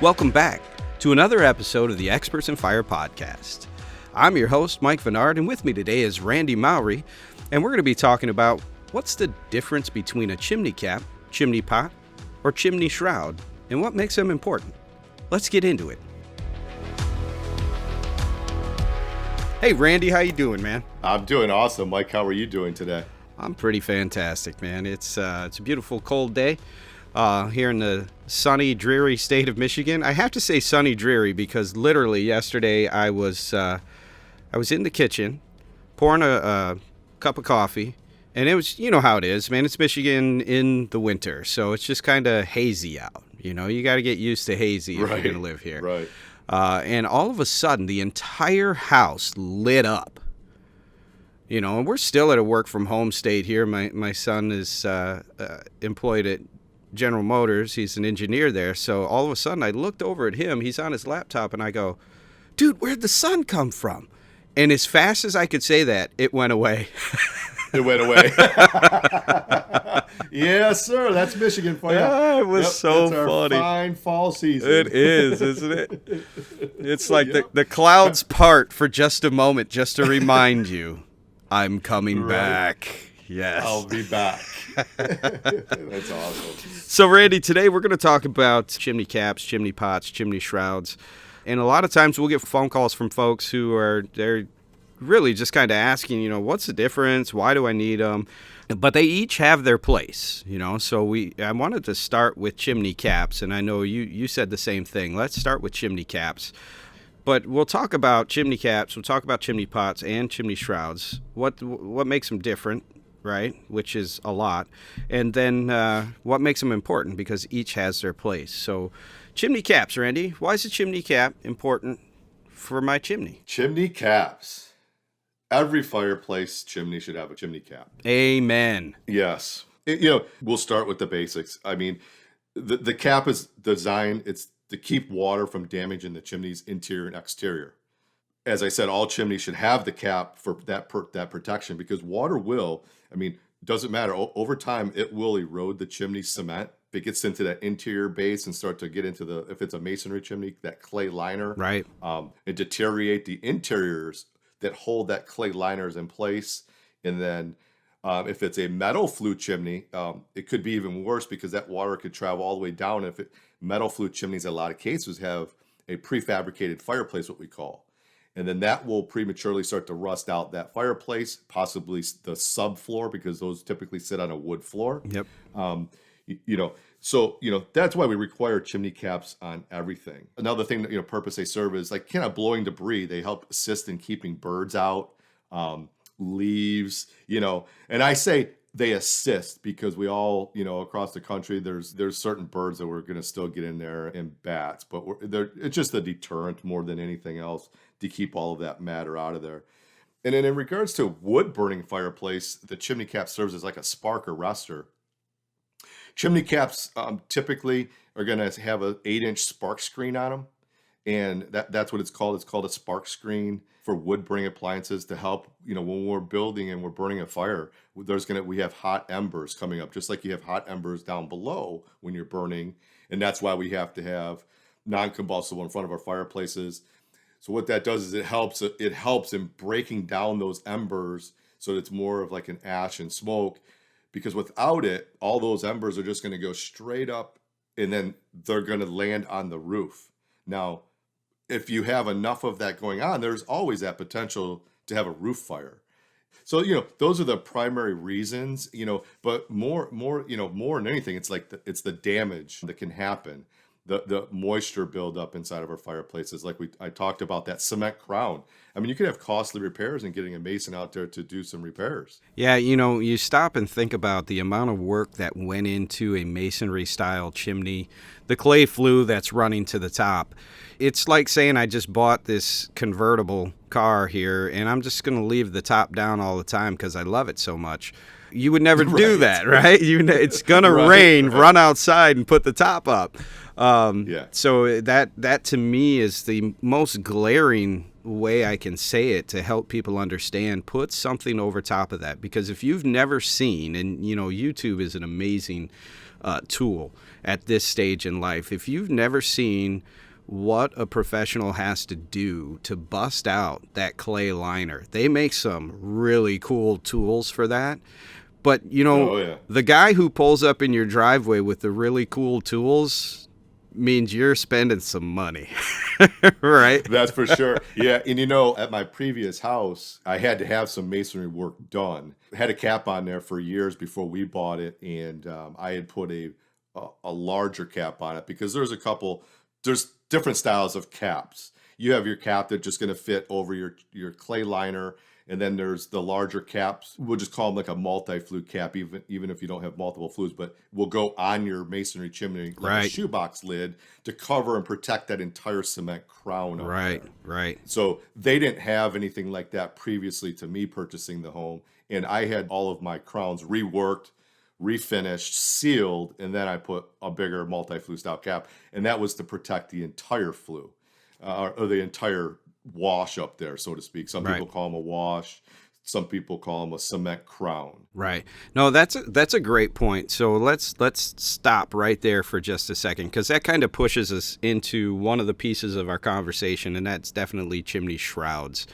Welcome back to another episode of the Experts in Fire podcast. I'm your host, Mike Vennard, and with me today is Randy Mowry, and we're going to be talking about what's the difference between a chimney cap, chimney pot, or chimney shroud, and what makes them important. Let's get into it. Hey, Randy, how you doing, man? I'm doing awesome. Mike, how are you doing today? I'm pretty fantastic, man. It's a beautiful cold day here in the sunny, dreary state of Michigan. I have to say sunny, dreary because literally yesterday I was in the kitchen pouring a cup of coffee, and it was, you know how it is, man. It's Michigan in the winter, so it's just kind of hazy out. You know, you got to get used to hazy if you're going to live here. Right. And all of a sudden, the entire house lit up. You know, and we're still at a work from home state here. My son is employed at General Motors. He's an engineer there. So all of a sudden I looked over at him. He's on his laptop and I go, dude, where'd the sun come from? And as fast as I could say that, it went away. It went away. Yes, sir. That's Michigan for you. Yeah, it was so that's funny. Our fine fall season. It is, isn't it? It's like the clouds part for just a moment, just to remind you, I'm coming back. Yes. I'll be back. That's awesome. So, Randy, today we're going to talk about chimney caps, chimney pots, chimney shrouds. And a lot of times we'll get phone calls from folks they're really just kind of asking, you know, what's the difference? Why do I need them? But they each have their place, you know. So I wanted to start with chimney caps, and I know you said the same thing. Let's start with chimney caps. But we'll talk about chimney caps, we'll talk about chimney pots and chimney shrouds, what makes them different, right, which is a lot, and then what makes them important, because each has their place. So chimney caps, Randy, why is a chimney cap important for my chimney? Chimney caps. Every fireplace chimney should have a chimney cap. Amen. Yes. We'll start with the basics. I mean, the cap is designed, it's to keep water from damaging the chimney's interior and exterior. As I said, all chimneys should have the cap for that protection, because water doesn't matter. Over time, it will erode the chimney cement. If it gets into that interior base and start to get into if it's a masonry chimney, that clay liner, right, and deteriorate the interiors that hold that clay liners in place. And then if it's a metal flue chimney, it could be even worse, because that water could travel all the way down. Metal flue chimneys, in a lot of cases, have a prefabricated fireplace, what we call. And then that will prematurely start to rust out that fireplace, possibly the subfloor, because those typically sit on a wood floor. Yep. So that's why we require chimney caps on everything. Another thing that, purpose they serve is like kind of blowing debris. They help assist in keeping birds out, leaves, and I say they assist because we all, across the country, there's certain birds that we're going to still get in there, and bats, but it's just a deterrent more than anything else to keep all of that matter out of there. And then in regards to wood burning fireplace, the chimney cap serves as like a spark arrestor. Chimney caps typically are going to have an 8-inch spark screen on them, and that's what it's called. It's called a spark screen for wood burning appliances to help, when we're building and we're burning a fire, we have hot embers coming up, just like you have hot embers down below when you're burning. And that's why we have to have non-combustible in front of our fireplaces. So what that does is it helps in breaking down those embers so that it's more of like an ash and smoke, because without it, all those embers are just going to go straight up and then they're going to land on the roof. Now, if you have enough of that going on, there's always that potential to have a roof fire. So, those are the primary reasons, but more than anything, it's like it's the damage that can happen. The moisture buildup inside of our fireplaces, like I talked about, that cement crown. I mean, you could have costly repairs and getting a mason out there to do some repairs. Yeah, you stop and think about the amount of work that went into a masonry-style chimney, the clay flue that's running to the top. It's like saying I just bought this convertible car here, and I'm just going to leave the top down all the time because I love it so much. You would never do that, right? It's going to rain, run outside and put the top up. So that to me is the most glaring way I can say it to help people understand. Put something over top of that, because if you've never seen, and YouTube is an amazing tool, at this stage in life. If you've never seen what a professional has to do to bust out that clay liner, they make some really cool tools for that. But, Oh yeah. the guy who pulls up in your driveway with the really cool tools means you're spending some money, right? That's for sure. Yeah. And at my previous house, I had to have some masonry work done. I had a cap on there for years before we bought it. And I had put a larger cap on it because there's different styles of caps. You have your cap that's just going to fit over your clay liner. And then there's the larger caps. We'll just call them like a multi-flue cap, even if you don't have multiple flues, but will go on your masonry chimney like Right. a shoebox lid to cover and protect that entire cement crown. Right, right. So they didn't have anything like that previously to me purchasing the home. And I had all of my crowns reworked, refinished, sealed, and then I put a bigger multi-flue style cap. And that was to protect the entire flue or the entire wash up there, so to speak. Some Right. people call them a wash. Some people call them a cement crown. Right. No, that's a great point. So let's stop right there for just a second, because that kind of pushes us into one of the pieces of our conversation, and that's definitely chimney shrouds.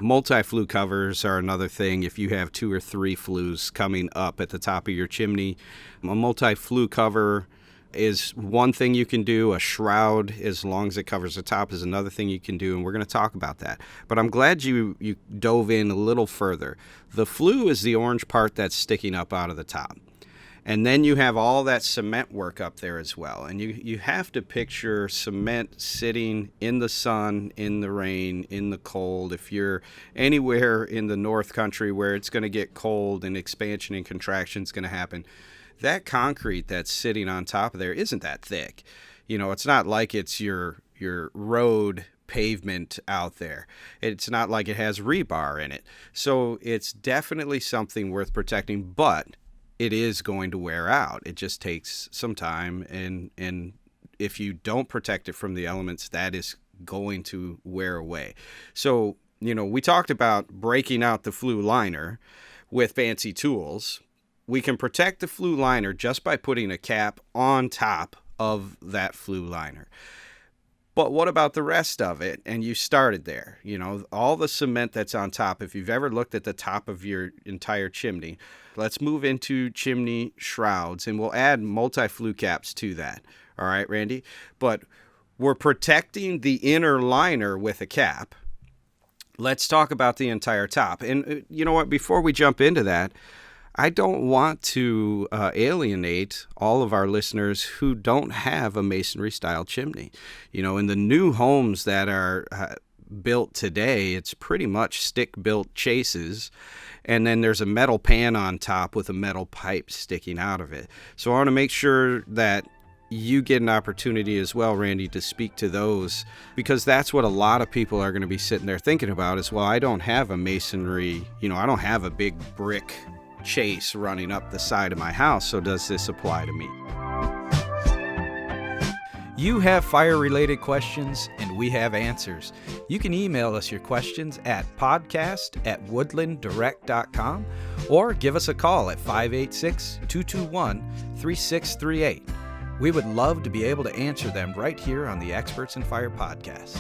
Multi-flue covers are another thing. If you have 2 or 3 flues coming up at the top of your chimney, a multi-flue cover is one thing you can do. A shroud, as long as it covers the top, is another thing you can do, and we're going to talk about that. But I'm glad you dove in a little further. The flue is the orange part that's sticking up out of the top. And then you have all that cement work up there as well. And you have to picture cement sitting in the sun, in the rain, in the cold. If you're anywhere in the North Country where it's going to get cold and expansion and contraction is going to happen, that concrete that's sitting on top of there isn't that thick. It's not like it's your road pavement out there. It's not like it has rebar in it. So it's definitely something worth protecting, but it is going to wear out. It just takes some time, and if you don't protect it from the elements, that is going to wear away. So, we talked about breaking out the flue liner with fancy tools. We can protect the flue liner just by putting a cap on top of that flue liner. But what about the rest of it? And you started there. All the cement that's on top, if you've ever looked at the top of your entire chimney, let's move into chimney shrouds, and we'll add multi-flue caps to that. All right, Randy? But we're protecting the inner liner with a cap. Let's talk about the entire top. And you know what? Before we jump into that, I don't want to alienate all of our listeners who don't have a masonry-style chimney. In the new homes that are built today, it's pretty much stick-built chases, and then there's a metal pan on top with a metal pipe sticking out of it. So I want to make sure that you get an opportunity as well, Randy, to speak to those, because that's what a lot of people are going to be sitting there thinking about is, well, I don't have a masonry, I don't have a big brick chase running up the side of my house, so does this apply to me? You have fire-related questions, and we have answers. You can email us your questions at podcast@woodlanddirect.com or give us a call at 586-221-3638. We would love to be able to answer them right here on the Experts in Fire podcast.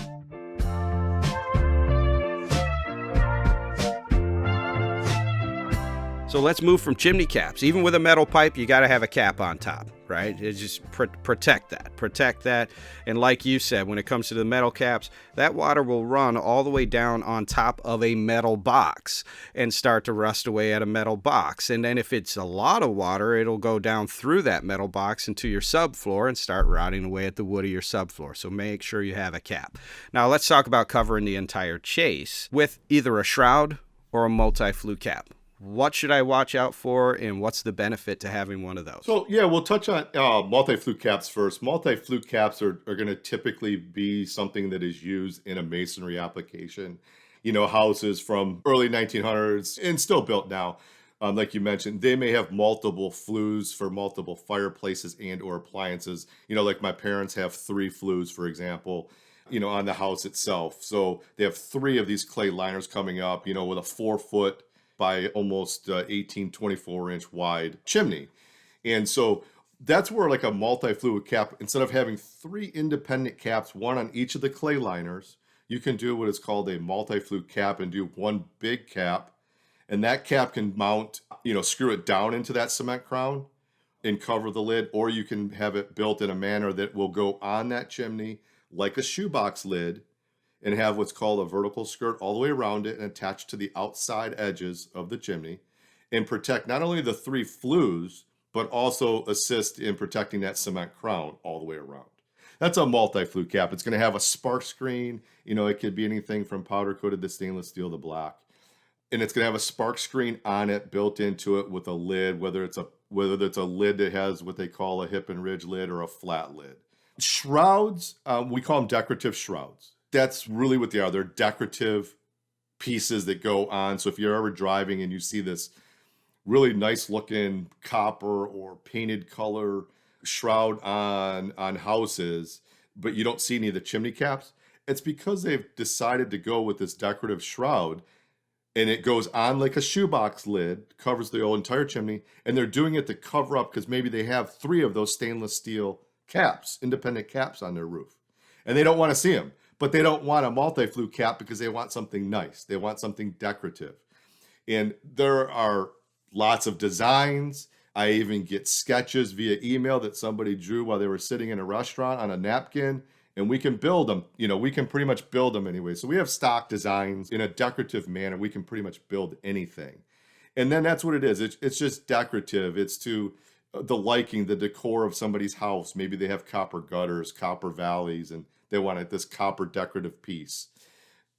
So let's move from chimney caps. Even with a metal pipe, you got to have a cap on top, right? It's just protect that. And like you said, when it comes to the metal caps, that water will run all the way down on top of a metal box and start to rust away at a metal box. And then if it's a lot of water, it'll go down through that metal box into your subfloor and start rotting away at the wood of your subfloor. So make sure you have a cap. Now let's talk about covering the entire chase with either a shroud or a multi-flue cap. What should I watch out for, and what's the benefit to having one of those? So yeah, we'll touch on multi-flue caps first. Multi-flue caps are going to typically be something that is used in a masonry application. Houses from early 1900s and still built now, like you mentioned, they may have multiple flues for multiple fireplaces and or appliances. Like my parents have 3 flues, for example, on the house itself. So they have 3 of these clay liners coming up, with a 4-foot by almost 18, 24-inch wide chimney. And so That's where like a multi-flue cap, instead of having 3 independent caps, one on each of the clay liners, you can do what is called a multi-flue cap and do one big cap. And that cap can mount, screw it down into that cement crown and cover the lid, or you can have it built in a manner that will go on that chimney like a shoebox lid and have what's called a vertical skirt all the way around it and attached to the outside edges of the chimney and protect not only the 3 flues, but also assist in protecting that cement crown all the way around. That's a multi-flue cap. It's going to have a spark screen. It could be anything from powder coated to stainless steel to black. And it's going to have a spark screen on it built into it with a lid, whether it's a lid that has what they call a hip and ridge lid or a flat lid. Shrouds, we call them decorative shrouds. That's really what they are. They're decorative pieces that go on. So if you're ever driving and you see this really nice looking copper or painted color shroud on houses, but you don't see any of the chimney caps, it's because they've decided to go with this decorative shroud, and it goes on like a shoebox lid, covers the whole entire chimney, and they're doing it to cover up because maybe they have 3 of those stainless steel caps, independent caps on their roof, and they don't want to see them. But they don't want a multi-flue cap because they want something nice. They want something decorative. And there are lots of designs. I even get sketches via email that somebody drew while they were sitting in a restaurant on a napkin, and we can build them. We can pretty much build them anyway. So we have stock designs in a decorative manner. We can pretty much build anything. And then that's what it is. It's just decorative. It's to the liking, the decor of somebody's house. Maybe they have copper gutters, copper valleys, and they want this copper decorative piece.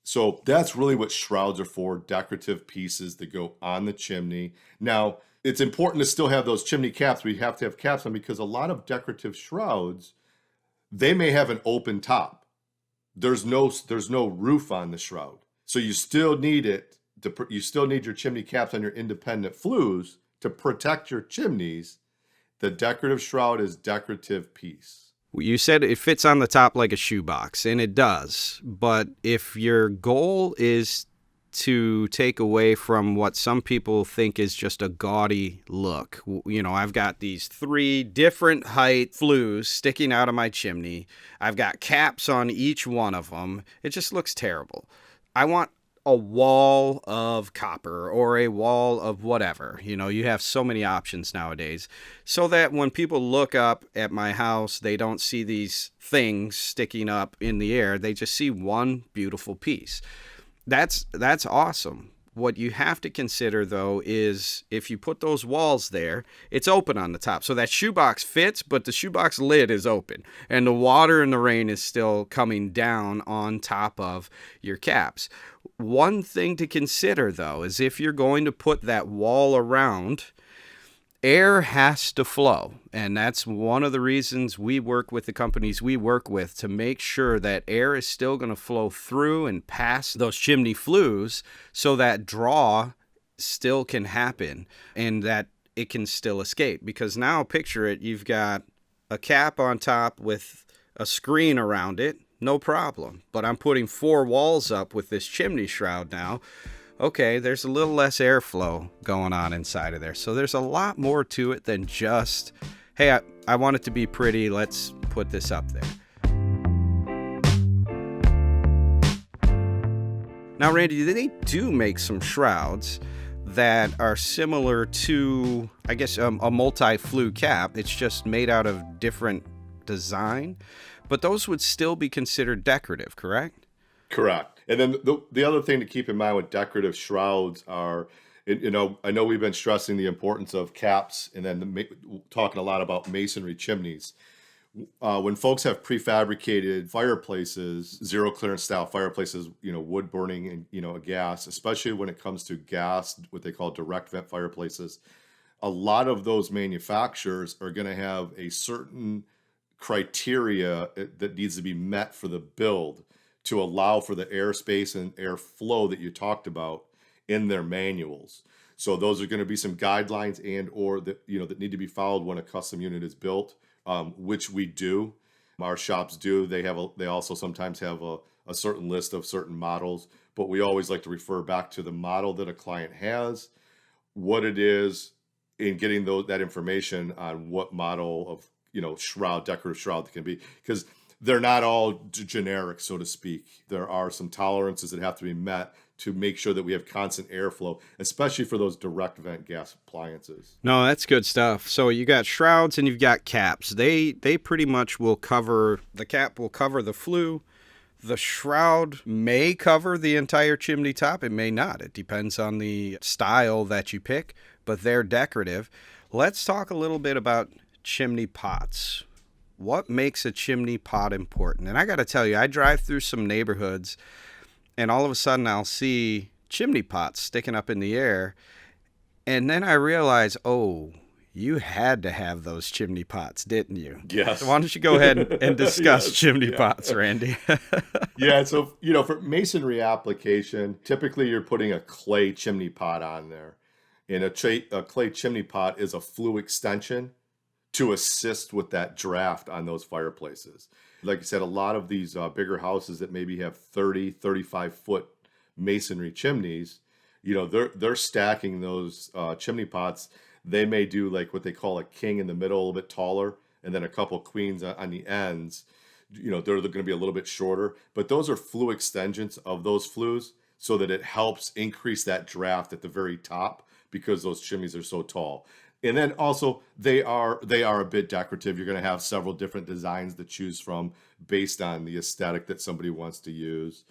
So that's really what shrouds are for, decorative pieces that go on the chimney. Now, it's important to still have those chimney caps. We have to have caps on because a lot of decorative shrouds, they may have an open top. There's no roof on the shroud. So you still need you still need your chimney caps on your independent flues to protect your chimneys. The decorative shroud is decorative piece. You said it fits on the top like a shoebox, and it does. But if your goal is to take away from what some people think is just a gaudy look, I've got these 3 different height flues sticking out of my chimney. I've got caps on each one of them. It just looks terrible. I want a wall of copper or a wall of whatever. You have so many options nowadays, so that when people look up at my house, they don't see these things sticking up in the air. They just see one beautiful piece. That's awesome. What you have to consider, though, is if you put those walls there, it's open on the top. So that shoebox fits, but the shoebox lid is open, and the water and the rain is still coming down on top of your caps. One thing to consider, though, is if you're going to put that wall around, air has to flow. And that's one of the reasons we work with the companies we work with, to make sure that air is still going to flow through and past those chimney flues, so that draw still can happen and that it can still escape. Because now picture it, you've got a cap on top with a screen around it. No problem. But I'm putting 4 walls up with this chimney shroud now. Okay, there's a little less airflow going on inside of there. So there's a lot more to it than just, hey, I want it to be pretty, let's put this up there. Now, Randy, they do make some shrouds that are similar to, I guess, a multi-flue cap. It's just made out of different design. But those would still be considered decorative, correct? Correct. And then the other thing to keep in mind with decorative shrouds are, I know we've been stressing the importance of caps and then talking a lot about masonry chimneys. When folks have prefabricated fireplaces, zero clearance style fireplaces, wood burning and, a gas, especially when it comes to gas, what they call direct vent fireplaces, a lot of those manufacturers are going to have a certain criteria that needs to be met for the build to allow for the airspace and airflow that you talked about in their manuals. So those are going to be some guidelines and or that that need to be followed when a custom unit is built, which we do. Our shops do. They also sometimes have a certain list of certain models, but we always like to refer back to the model that a client has, what it is, in getting that information on what model of, shroud, decorative shroud that can be, because they're not all generic, so to speak. There are some tolerances that have to be met to make sure that we have constant airflow, especially for those direct vent gas appliances. No, that's good stuff. So you got shrouds and you've got caps. They pretty much will cover, the cap will cover the flue. The shroud may cover the entire chimney top. It may not. It depends on the style that you pick, but they're decorative. Let's talk a little bit about chimney pots. What makes a chimney pot important? And I got to tell you, I drive through some neighborhoods and all of a sudden I'll see chimney pots sticking up in the air. And then I realize, oh, you had to have those chimney pots, didn't you? Yes. So why don't you go ahead and discuss Yes. chimney pots, Randy? Yeah, so, for masonry application, typically you're putting a clay chimney pot on there. And a clay chimney pot is a flue extension to assist with that draft on those fireplaces. Like I said, a lot of these bigger houses that maybe have 30, 35-foot masonry chimneys, they're stacking those chimney pots. They may do like what they call a king in the middle, a little bit taller, and then a couple queens on the ends. They're going to be a little bit shorter, but those are flue extensions of those flues so that it helps increase that draft at the very top because those chimneys are so tall. And then also they are a bit decorative. You're going to have several different designs to choose from based on the aesthetic that somebody wants to use.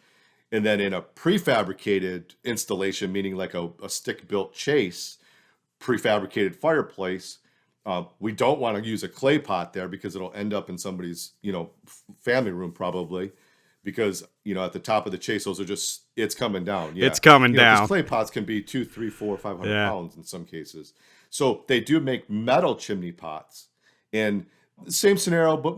And then in a prefabricated installation, meaning like a stick-built chase, prefabricated fireplace, we don't want to use a clay pot there because it'll end up in somebody's, family room probably, because, at the top of the chase, those are it's coming down. Yeah. It's coming 'cause down. clay pots can be 2, 3, 4, 500 Yeah. pounds in some cases. So they do make metal chimney pots. And same scenario, but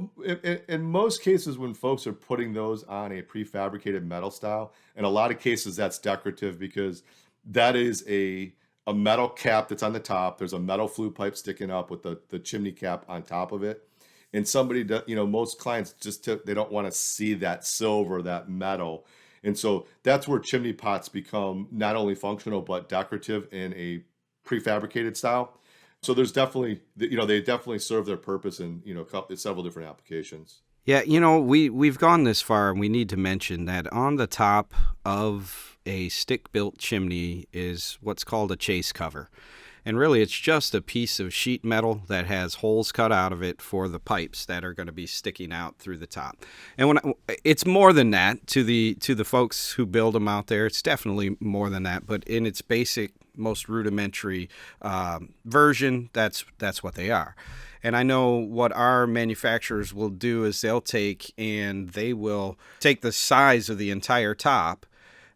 in most cases when folks are putting those on a prefabricated metal style, in a lot of cases that's decorative because that is a metal cap that's on the top. There's a metal flue pipe sticking up with the chimney cap on top of it. And most clients they don't want to see that silver, that metal. And so that's where chimney pots become not only functional, but decorative in a prefabricated style. So there's definitely, they definitely serve their purpose in, several different applications. Yeah, we've gone this far, and we need to mention that on the top of a stick-built chimney is what's called a chase cover. And really, it's just a piece of sheet metal that has holes cut out of it for the pipes that are going to be sticking out through the top. And it's more than that to the folks who build them out there. It's definitely more than that. But in its basic, most rudimentary version, that's what they are. And I know what our manufacturers will do is they will take the size of the entire top,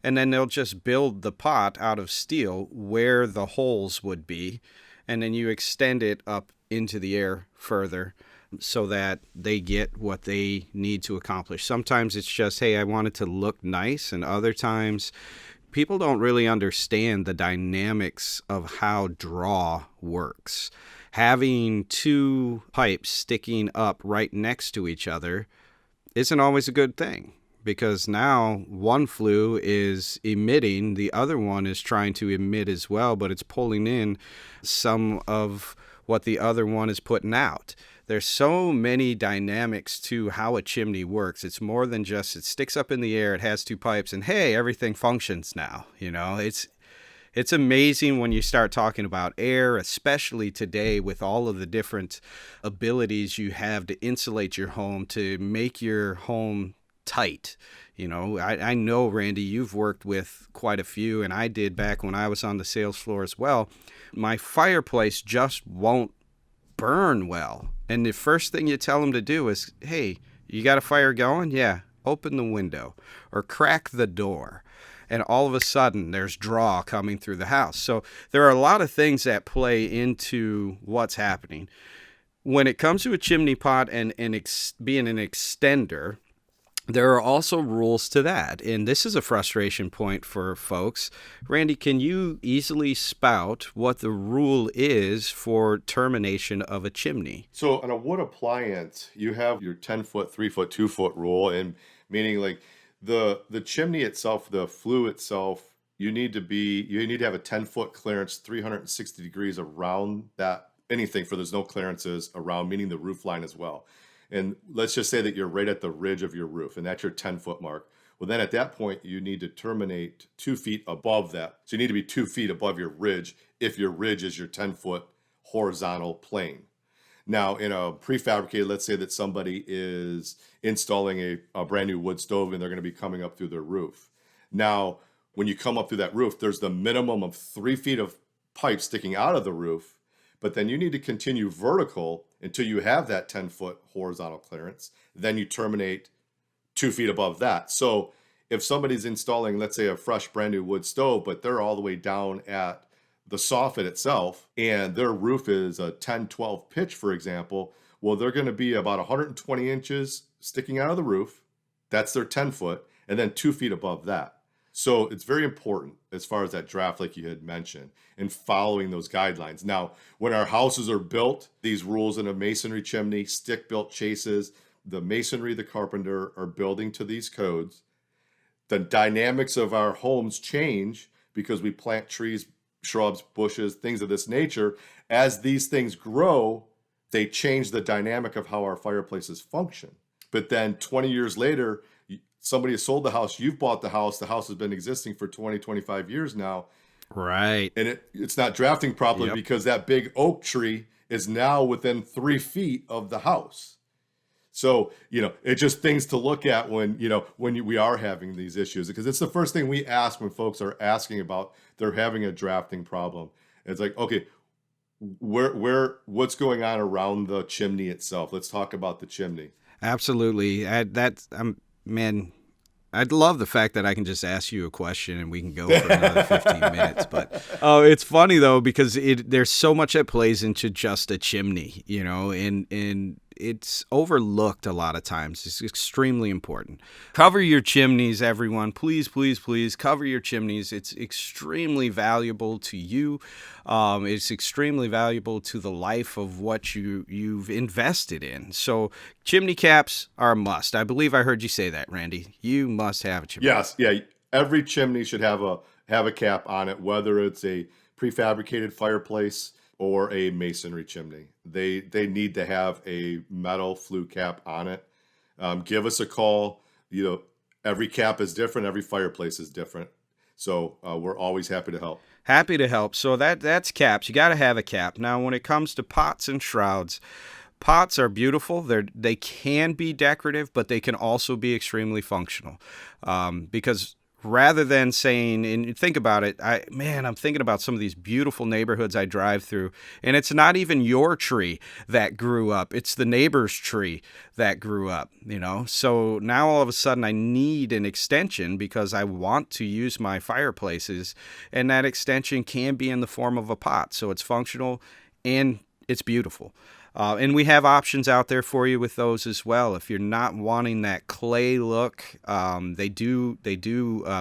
and then they'll just build the pot out of steel where the holes would be, and then you extend it up into the air further so that they get what they need to accomplish. Sometimes it's just, hey, I want it to look nice, and other times people don't really understand the dynamics of how draw works. Having two pipes sticking up right next to each other isn't always a good thing, because now one flue is emitting, the other one is trying to emit as well, but it's pulling in some of what the other one is putting out. There's so many dynamics to how a chimney works. It's more than just it sticks up in the air, it has two pipes, and hey, everything functions now. It's amazing when you start talking about air, especially today with all of the different abilities you have to insulate your home, to make your home tight. I know, Randy, you've worked with quite a few, and I did back when I was on the sales floor as well. My fireplace just won't burn well. And the first thing you tell them to do is, hey, you got a fire going? Yeah, open the window or crack the door. And all of a sudden, there's draw coming through the house. So there are a lot of things that play into what's happening. When it comes to a chimney pot and being an extender, there are also rules to that. And this is a frustration point for folks. Randy, can you easily spout what the rule is for termination of a chimney? So on a wood appliance, you have your 10-foot, 3-foot, 2-foot rule, and meaning like the chimney itself, the flue itself, you need to have a 10-foot clearance, 360 degrees around that anything, for there's no clearances around, meaning the roof line as well. And let's just say that you're right at the ridge of your roof, and that's your 10-foot mark. Well, then at that point, you need to terminate 2 feet above that. So you need to be 2 feet above your ridge if your ridge is your 10-foot horizontal plane. Now, in a prefabricated, let's say that somebody is installing a brand new wood stove and they're going to be coming up through their roof. Now, when you come up through that roof, there's the minimum of 3 feet of pipe sticking out of the roof, but then you need to continue vertical until you have that 10-foot horizontal clearance. Then you terminate 2 feet above that. So if somebody's installing, let's say, a fresh brand new wood stove, but they're all the way down at the soffit itself, and their roof is a 10-12 pitch, for example, well, they're going to be about 120 inches sticking out of the roof. That's their 10-foot, and then 2 feet above that. So it's very important as far as that draft, like you had mentioned, and following those guidelines. Now, when our houses are built, these rules in a masonry chimney, stick-built chases, the masonry, the carpenter are building to these codes. The dynamics of our homes change because we plant trees, shrubs, bushes, things of this nature. As these things grow, they change the dynamic of how our fireplaces function. But then 20 years later, somebody has sold the house, you've bought the house has been existing for 20, 25 years now. Right. And it's not drafting properly because that big oak tree is now within 3 feet of the house. So, it's just things to look at when we are having these issues, because it's the first thing we ask when folks are asking about they're having a drafting problem. It's like, okay, what's going on around the chimney itself? Let's talk about the chimney. Absolutely. Man, I'd love the fact that I can just ask you a question and we can go for another 15 minutes. But it's funny, though, because there's so much that plays into just a chimney, and it's overlooked a lot of times. It's extremely important. Cover your chimneys, everyone. Please, please, please cover your chimneys. It's extremely valuable to you. It's extremely valuable to the life of what you've invested in. So chimney caps are a must. I believe I heard you say that, Randy. You must have a chimney. Yes, yeah. Every chimney should have a cap on it, whether it's a prefabricated fireplace or a masonry chimney. They need to have a metal flue cap on it. Give us a call. Every cap is different. Every fireplace is different. So we're always happy to help. Happy to help. So that's caps. You got to have a cap. Now, when it comes to pots and shrouds, pots are beautiful. They can be decorative, but they can also be extremely functional. Because rather than saying, and think about it, I'm thinking about some of these beautiful neighborhoods I drive through, and it's not even your tree that grew up. It's the neighbor's tree that grew up, So now all of a sudden I need an extension because I want to use my fireplaces, and that extension can be in the form of a pot. So it's functional and it's beautiful. And we have options out there for you with those as well. If you're not wanting that clay look, they do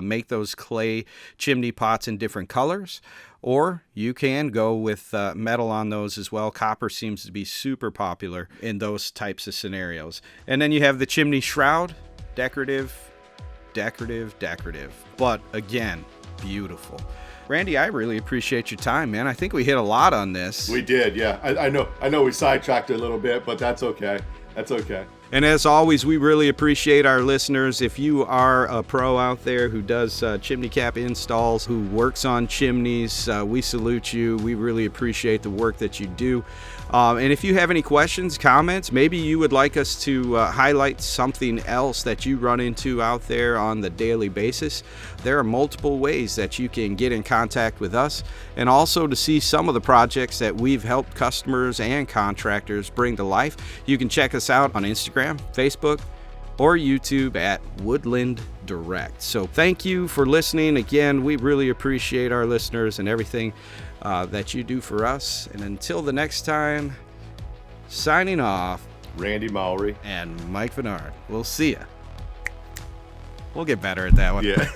make those clay chimney pots in different colors, or you can go with metal on those as well. Copper seems to be super popular in those types of scenarios. And then you have the chimney shroud, decorative, but again, beautiful. Randy, I really appreciate your time, man. I think we hit a lot on this. We did, yeah. I know we sidetracked a little bit, but that's okay. That's okay. And as always, we really appreciate our listeners. If you are a pro out there who does chimney cap installs, who works on chimneys, we salute you. We really appreciate the work that you do. And if you have any questions, comments, maybe you would like us to highlight something else that you run into out there on the daily basis, there are multiple ways that you can get in contact with us, and also to see some of the projects that we've helped customers and contractors bring to life. You can check us out on Instagram, Facebook, or YouTube at Woodland Direct. So thank you for listening. Again, we really appreciate our listeners and everything that you do for us. And until the next time, signing off, Randy Mowry and Mike Vennard. We'll see ya. We'll get better at that one. Yeah.